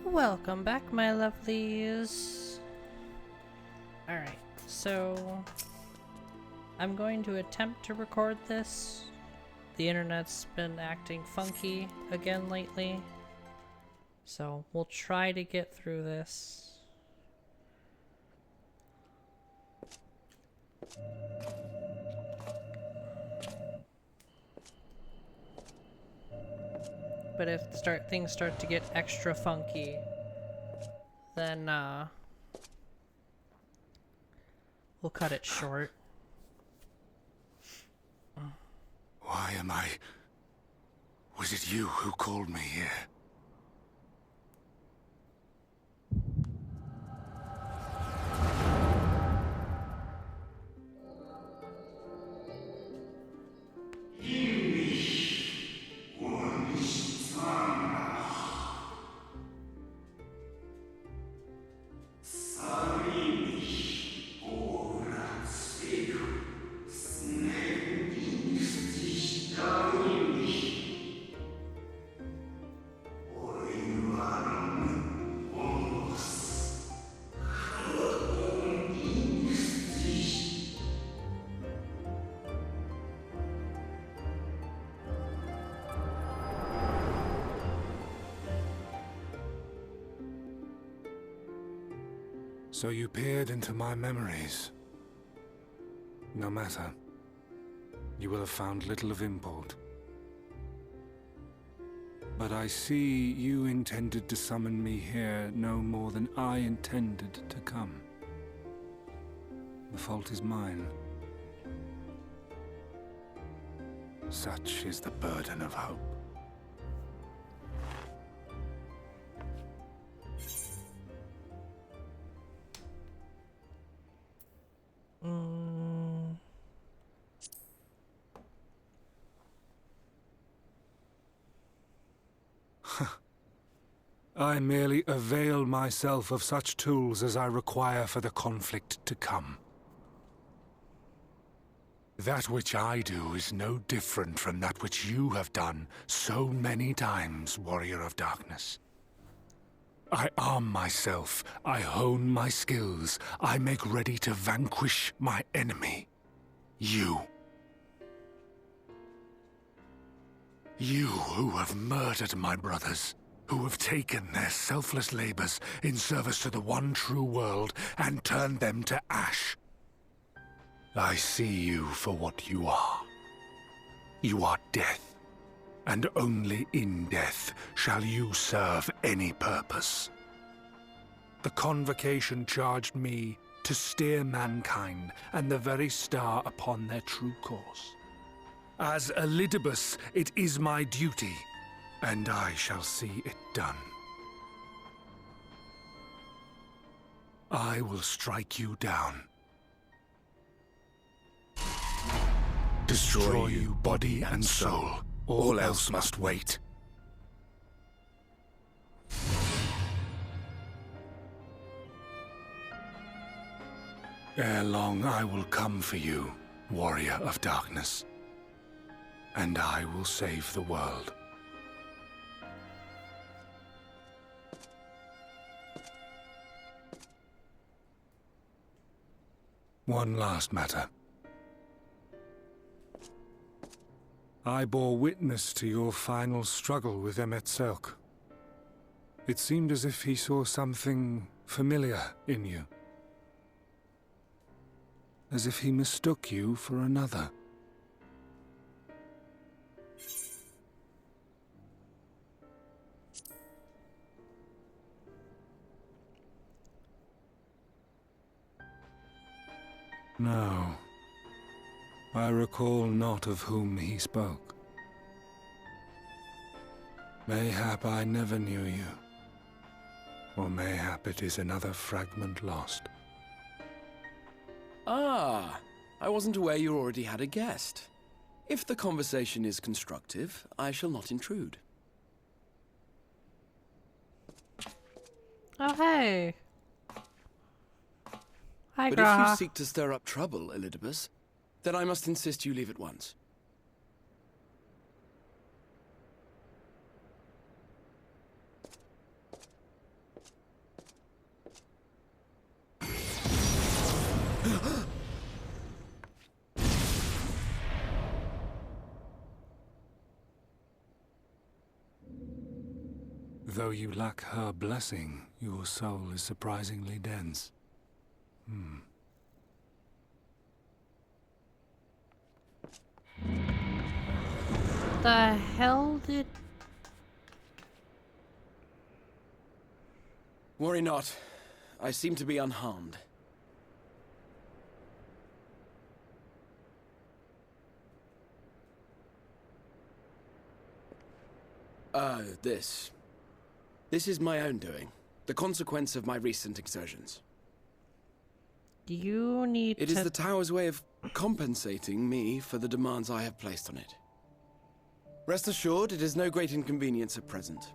Welcome back, my lovelies. Alright, so I'm going to attempt to record this. The internet's been acting funky again lately, so we'll try to get through this. But if things start to get extra funky, then we'll cut it short. Why am I... Was it you who called me here? So you peered into my memories. No matter. You will have found little of import. But I see you intended to summon me here no more than I intended to come. The fault is mine. Such is the burden of hope. I merely avail myself of such tools as I require for the conflict to come. That which I do is no different from that which you have done so many times, Warrior of Darkness. I arm myself, I hone my skills, I make ready to vanquish my enemy. You. You who have murdered my brothers, who have taken their selfless labors in service to the one true world and turned them to ash. I see you for what you are. You are death, and only in death shall you serve any purpose. The Convocation charged me to steer mankind and the very star upon their true course. As Elidibus, it is my duty, and I shall see it done. I will strike you down. Destroy you body and soul. All else must wait. Ere long I will come for you, Warrior of Darkness, and I will save the world. One last matter. I bore witness to your final struggle with Emet-Selch. It seemed as if he saw something familiar in you. As if he mistook you for another. No. I recall not of whom he spoke. Mayhap I never knew you. Or mayhap it is another fragment lost. Ah, I wasn't aware you already had a guest. If the conversation is constructive, I shall not intrude. Oh, hey. Hi, But if you seek to stir up trouble, Elidibus, then I must insist you leave at once. Though you lack her blessing, your soul is surprisingly dense. The hell did... Worry not. I seem to be unharmed. This is my own doing. The consequence of my recent exertions. You need It is the tower's way of compensating me for the demands I have placed on it. Rest assured, it is no great inconvenience at present.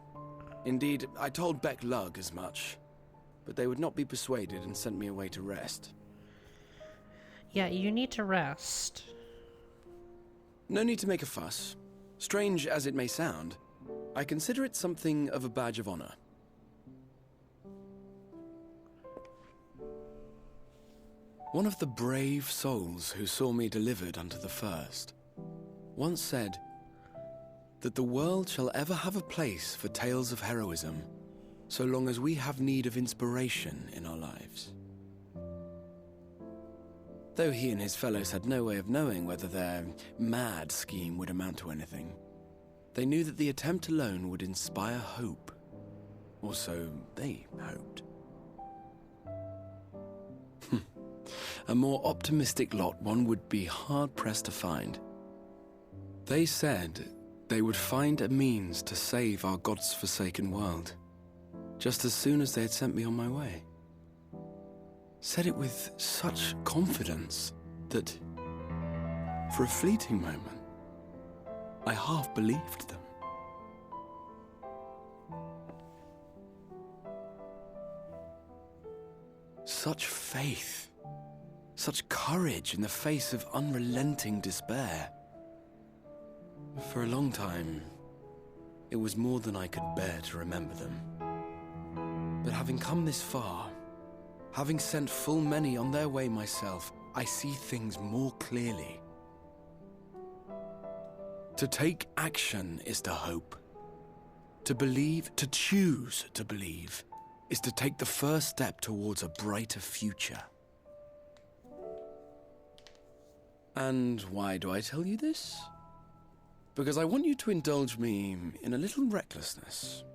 Indeed, I told Beck Lug as much, but they would not be persuaded and sent me away to rest. Yeah, you need to rest. No need to make a fuss. Strange as it may sound, I consider it something of a badge of honor. One of the brave souls who saw me delivered unto the first once said that the world shall ever have a place for tales of heroism so long as we have need of inspiration in our lives. Though he and his fellows had no way of knowing whether their mad scheme would amount to anything, they knew that the attempt alone would inspire hope. Or so they hoped. A more optimistic lot one would be hard-pressed to find. They said they would find a means to save our God's forsaken world, just as soon as they had sent me on my way. Said it with such confidence that, for a fleeting moment, I half believed them. Such faith, such courage in the face of unrelenting despair. For a long time, it was more than I could bear to remember them. But having come this far, having sent full many on their way myself, I see things more clearly. To take action is to hope. To believe, to choose to believe, is to take the first step towards a brighter future. And why do I tell you this? Because I want you to indulge me in a little recklessness.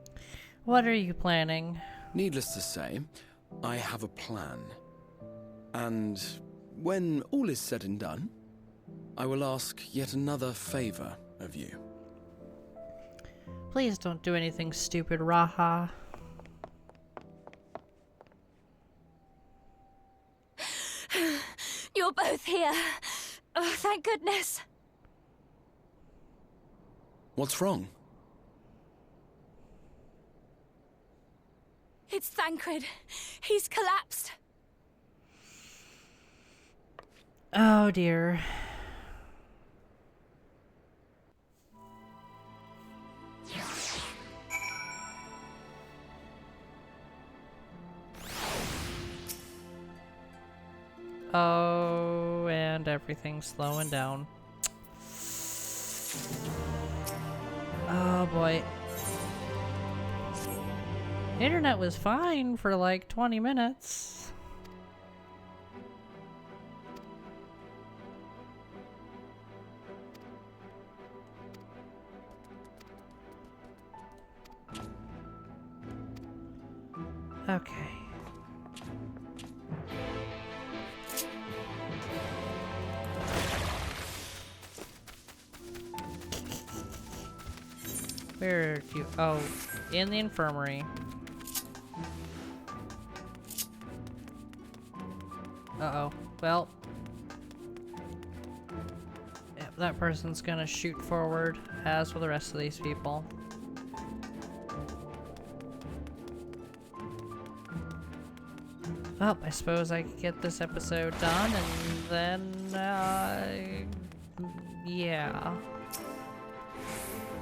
What are you planning? Needless to say, I have a plan. And when all is said and done, I will ask yet another favor of you. Please don't do anything stupid, Raha. You're both here. Oh, thank goodness. What's wrong? It's Thancred. He's collapsed. Oh dear. Oh, and everything's slowing down. Oh boy. Internet was fine for like 20 minutes. Okay. Where do you... Oh, in the infirmary. Uh-oh. Well. Yeah, that person's gonna shoot forward, as will the rest of these people. Well, I suppose I could get this episode done, and then, yeah.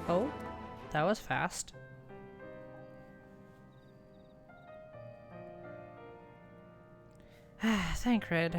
Oh, that was fast. Thancred.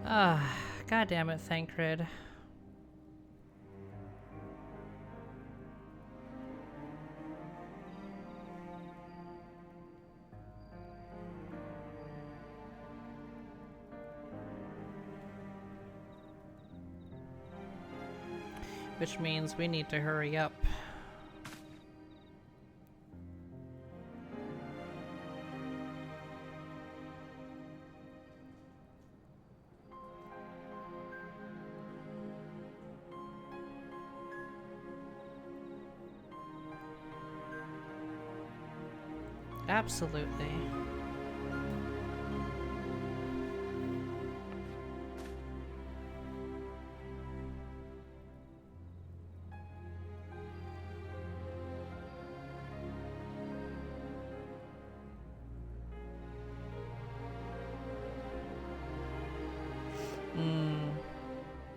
Ah, god damn it, Thancred. Which means we need to hurry up. Absolutely.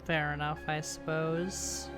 Fair enough, I suppose.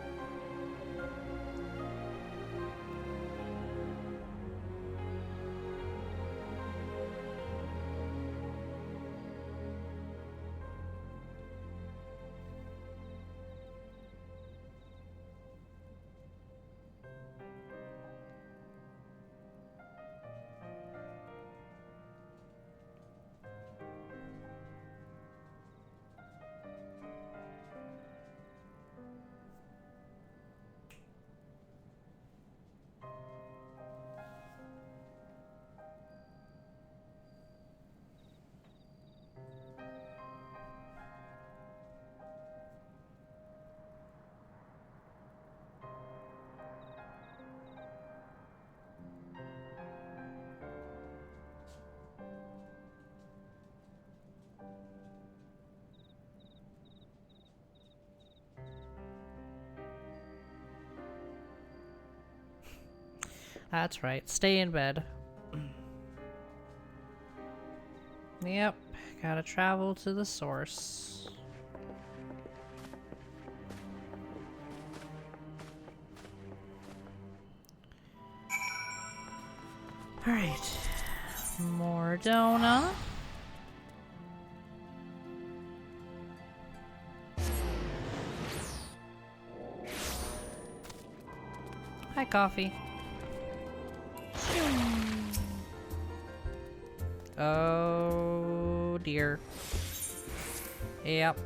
That's right, stay in bed. Yep, gotta travel to the source. Alright, more donut. Hi, coffee. Oh dear. Yep.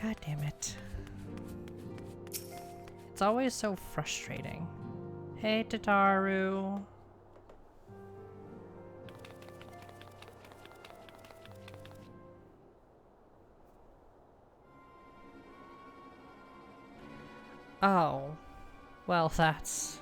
God damn it. It's always so frustrating. Hey, Tataru. Oh. Well, that's...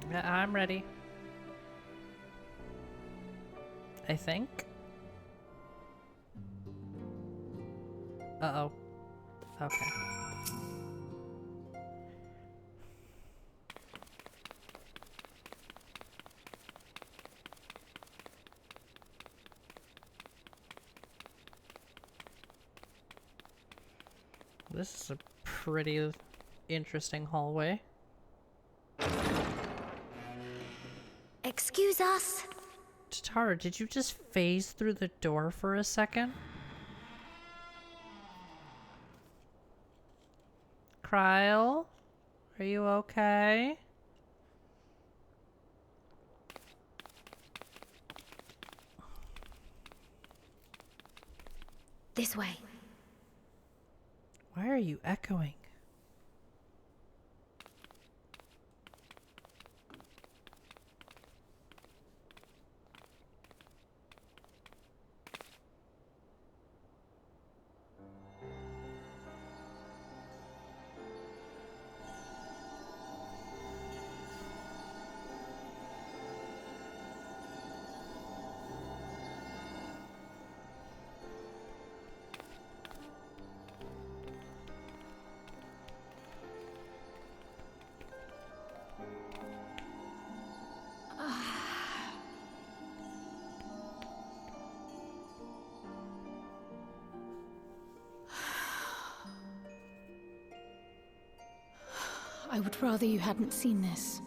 Yeah, I'm ready. I think. Uh-oh. Okay. This is a pretty interesting hallway. Excuse us. Tataru, did you just phase through the door for a second? Kryle? Are you okay? This way. Why are you echoing? I would rather you hadn't seen this.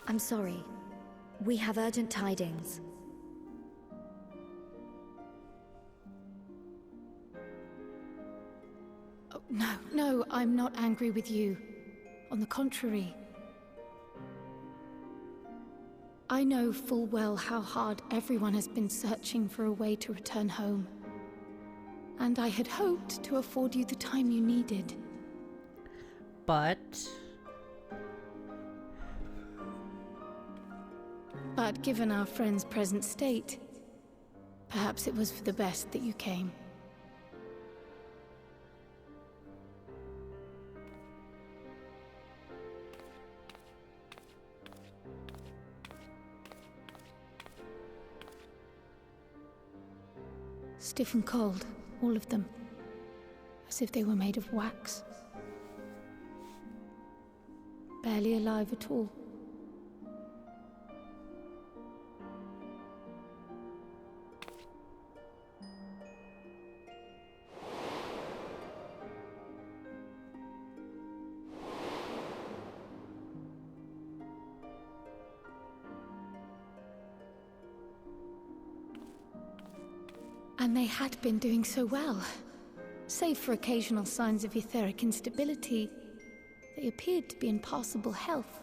I'm sorry. We have urgent tidings. Oh, no, I'm not angry with you. On the contrary. I know full well how hard everyone has been searching for a way to return home. And I had hoped to afford you the time you needed. But given our friend's present state, perhaps it was for the best that you came. Stiff and cold, all of them. As if they were made of wax. Barely alive at all. And they had been doing so well. Save for occasional signs of etheric instability, they appeared to be in passable health.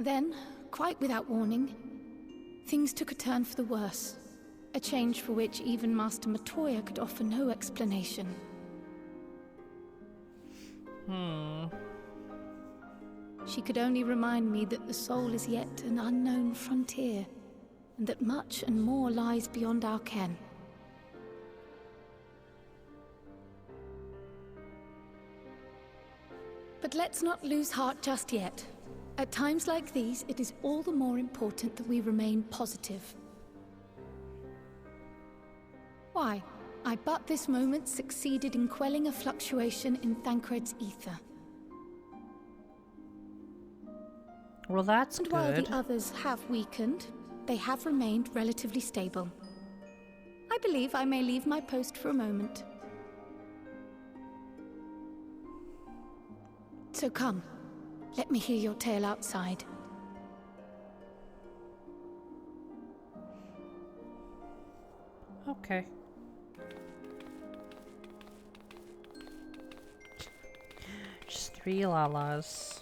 Then, quite without warning, things took a turn for the worse. A change for which even Master Matoya could offer no explanation. She could only remind me that the soul is yet an unknown frontier, and that much and more lies beyond our ken. But let's not lose heart just yet. At times like these, it is all the more important that we remain positive. Why? I but this moment succeeded in quelling a fluctuation in Thancred's ether. well, that's And good. while the others have weakened, they have remained relatively stable. I believe I may leave my post for a moment. So come, let me hear your tale outside. Okay. Just 3 lalas.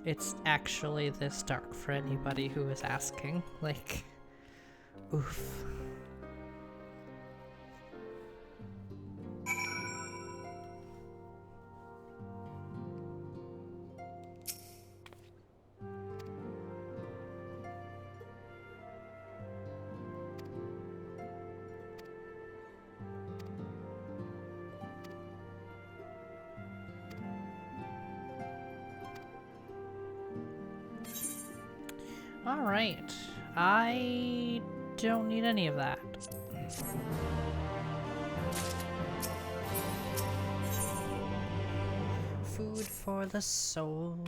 It's actually this dark for anybody who is asking. Like, oof. Alright. I don't need any of that. Food for the soul.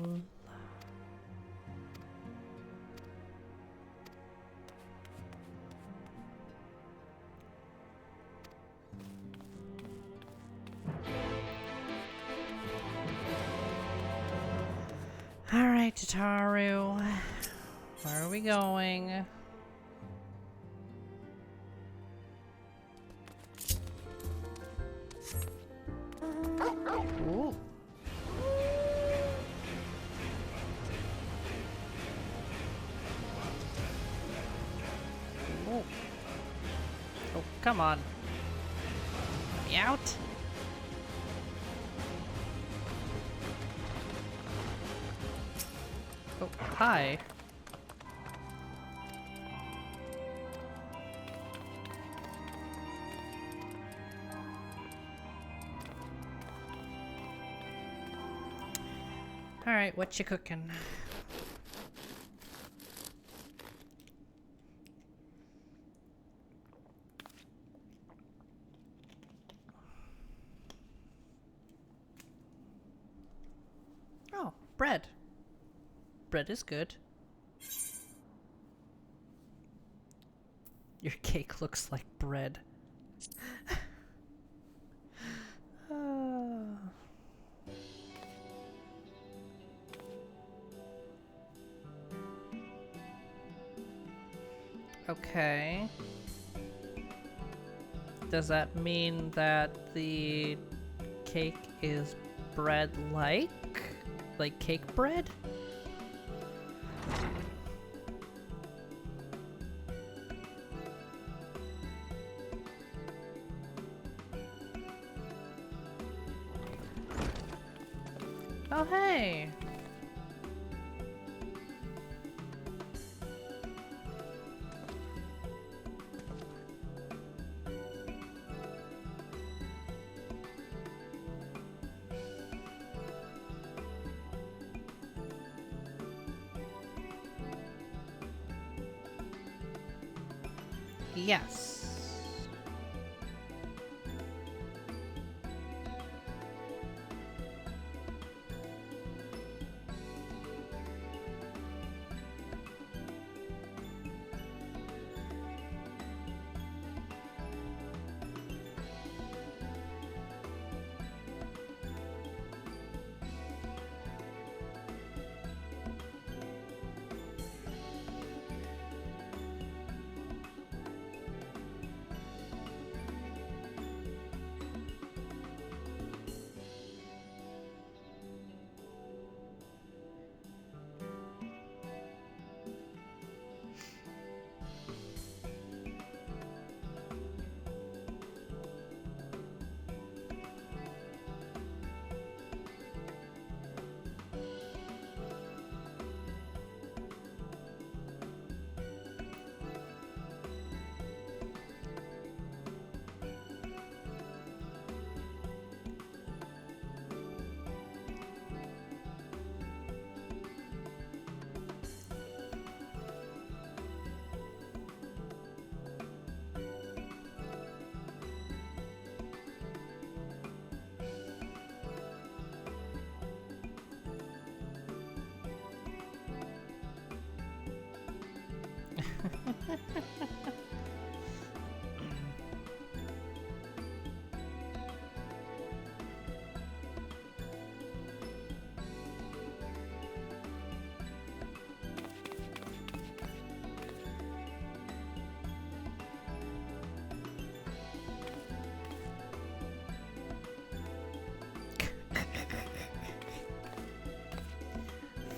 Alright, Tataru. Where are we going? Ooh. Ooh. Oh, come on. Let me out. Oh, hi. Alright, what you cooking? bread. Bread is good. Your cake looks like bread. Okay. Does that mean that the cake is bread-like? Like cake bread? Oh, hey! Yes.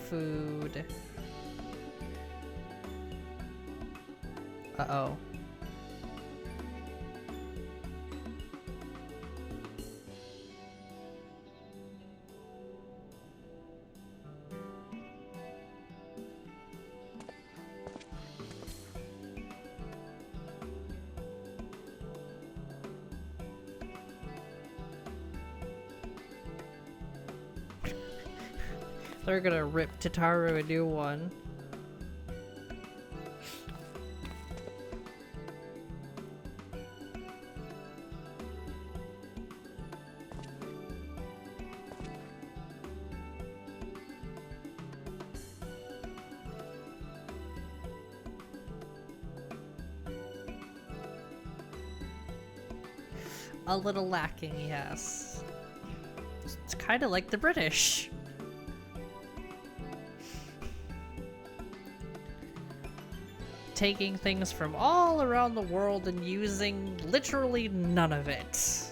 Food. Uh-oh. They're gonna rip Tataru a new one. A little lacking, yes. It's kind of like the British. Taking things from all around the world and using literally none of it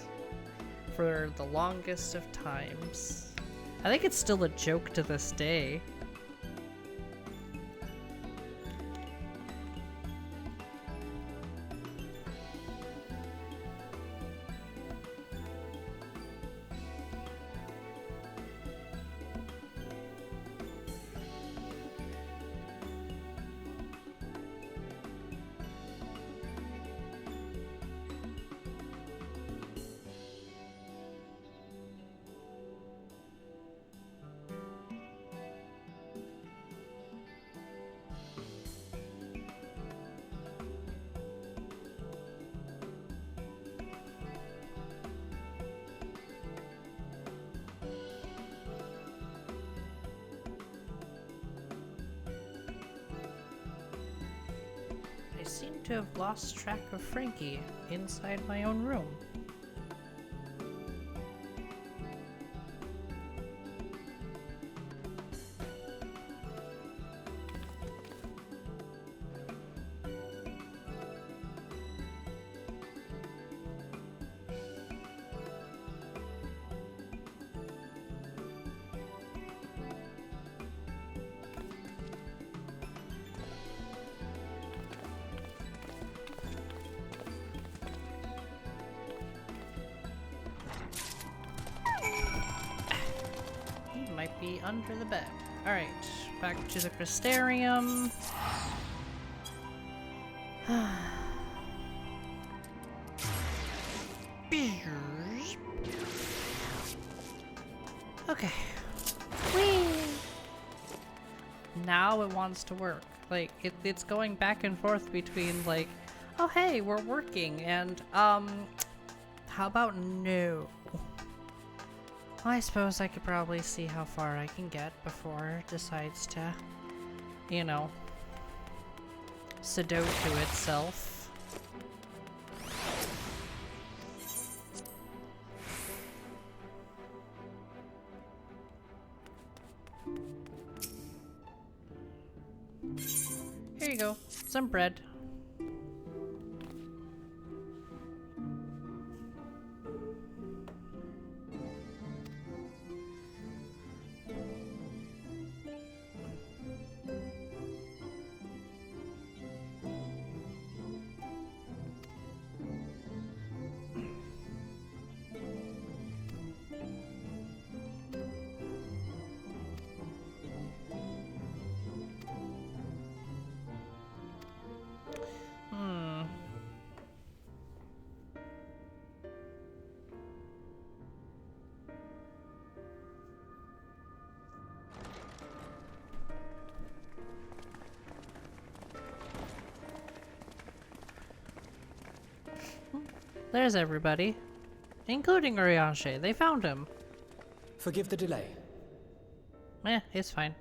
for the longest of times. I think it's still a joke to this day. seem to have lost track of Frankie inside my own room. Might be under the bed. Alright, back to the Crystarium. Okay. Whee! Now it wants to work. Like, it's going back and forth between, like, oh hey, we're working, and, how about no? I suppose I could probably see how far I can get before it decides to, you know, Sudoku itself. Here you go, some bread. There's everybody. Including Urianshe. They found him. Forgive the delay. It's fine.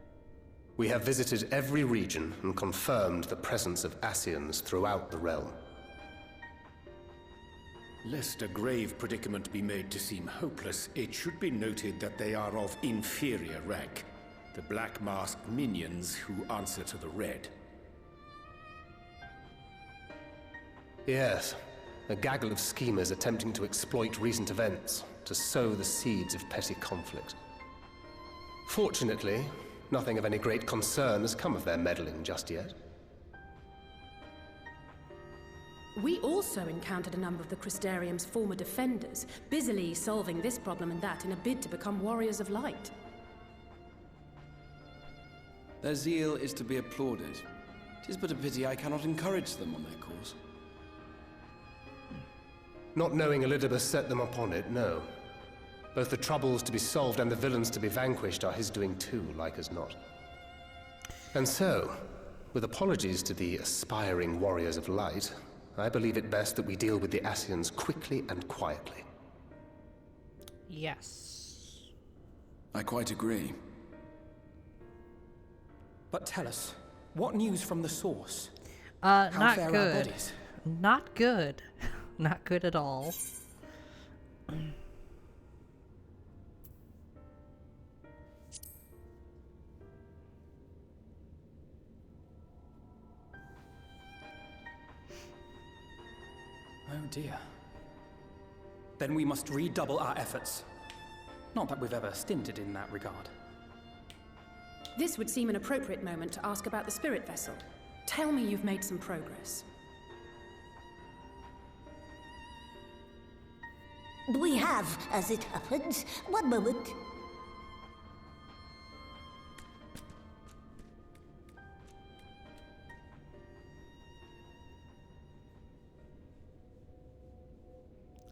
We have visited every region and confirmed the presence of Ascians throughout the realm. Lest a grave predicament be made to seem hopeless, it should be noted that they are of inferior rank. The black-masked minions who answer to the red. Yes. A gaggle of schemers attempting to exploit recent events, to sow the seeds of petty conflict. Fortunately, nothing of any great concern has come of their meddling just yet. We also encountered a number of the Crystarium's former defenders, busily solving this problem and that in a bid to become warriors of light. Their zeal is to be applauded. 'Tis but a pity I cannot encourage them on their cause. Not knowing Elidibus set them upon it, no. Both the troubles to be solved and the villains to be vanquished are his doing too, like as not. And so, with apologies to the aspiring warriors of light, I believe it best that we deal with the Ascians quickly and quietly. Yes. I quite agree. But tell us, what news from the source? Not fare our good. bodies? Not good. Not good at all. Oh dear. Then we must redouble our efforts. Not that we've ever stinted in that regard. This would seem an appropriate moment to ask about the spirit vessel. Tell me you've made some progress. We have, as it happens. One moment.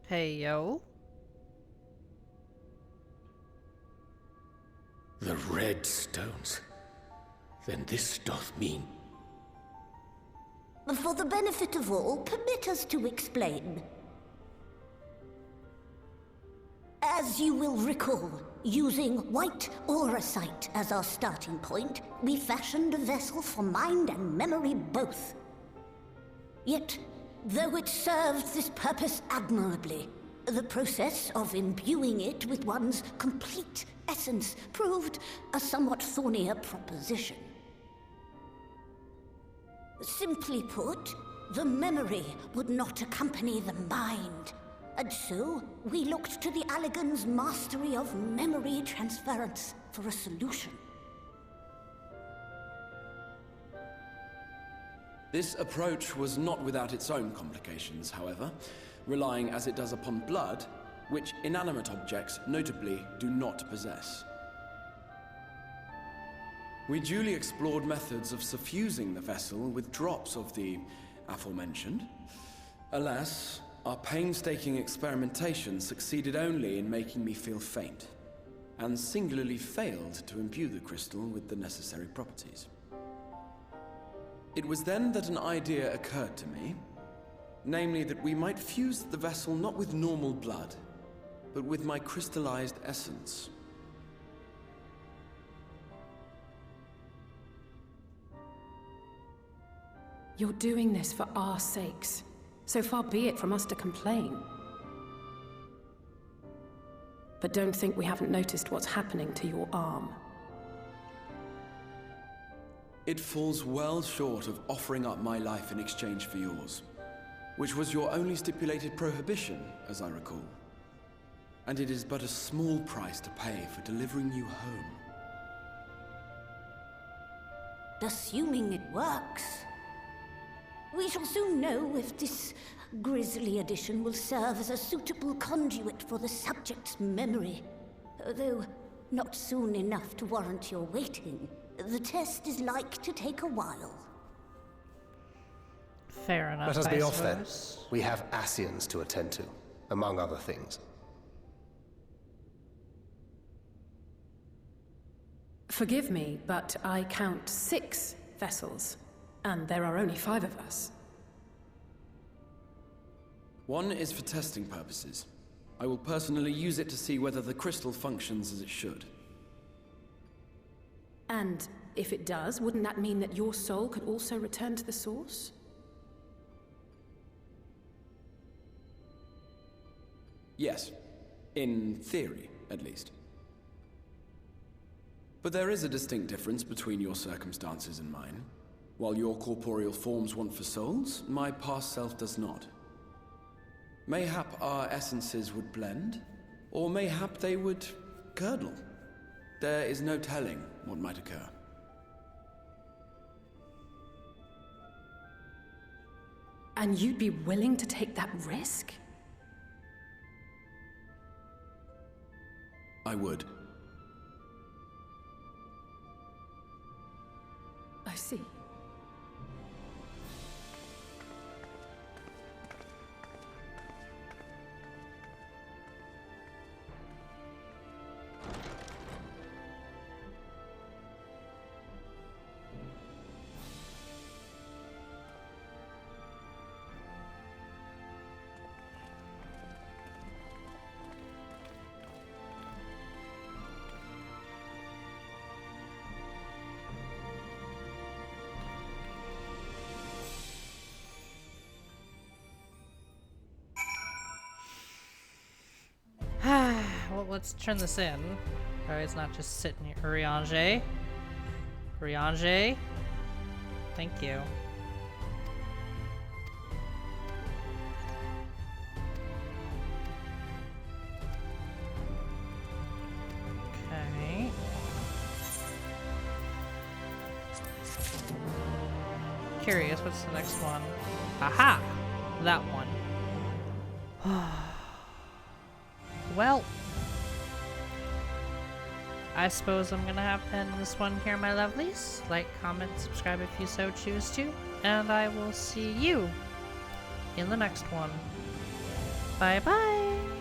Hey, yo. The red stones. Then this doth mean... For the benefit of all, permit us to explain. As you will recall, using white auracite as our starting point, we fashioned a vessel for mind and memory both. Yet, though it served this purpose admirably, the process of imbuing it with one's complete essence proved a somewhat thornier proposition. Simply put, the memory would not accompany the mind, and so we looked to the Allagan's mastery of memory transference for a solution. This approach was not without its own complications, however, relying as it does upon blood, which inanimate objects notably do not possess. We duly explored methods of suffusing the vessel with drops of the aforementioned. Alas, our painstaking experimentation succeeded only in making me feel faint, and singularly failed to imbue the crystal with the necessary properties. It was then that an idea occurred to me, namely that we might fuse the vessel not with normal blood, but with my crystallized essence. You're doing this for our sakes, so far be it from us to complain. But don't think we haven't noticed what's happening to your arm. It falls well short of offering up my life in exchange for yours, which was your only stipulated prohibition, as I recall. And it is but a small price to pay for delivering you home. Assuming it works, we shall soon know if this grisly addition will serve as a suitable conduit for the subject's memory. Though not soon enough to warrant your waiting. The test is like to take a while. Fair enough, Let us be I off then. suppose. We have Ascians to attend to, among other things. Forgive me, but I count 6 vessels, and there are only 5 of us. One is for testing purposes. I will personally use it to see whether the crystal functions as it should. And if it does, wouldn't that mean that your soul could also return to the source? Yes. In theory, at least. But there is a distinct difference between your circumstances and mine. While your corporeal forms want for souls, my past self does not. Mayhap our essences would blend, or mayhap they would curdle. There is no telling what might occur. And you'd be willing to take that risk? I would. I see. Well, let's turn this in. Alright, it's not just sitting here. Urianger. Urianger. Thank you. Okay. Curious, what's the next one? Aha! That one. Well, I suppose I'm gonna have to end this one here, my lovelies. Like, comment, subscribe if you so choose to, and I will see you in the next one. Bye bye!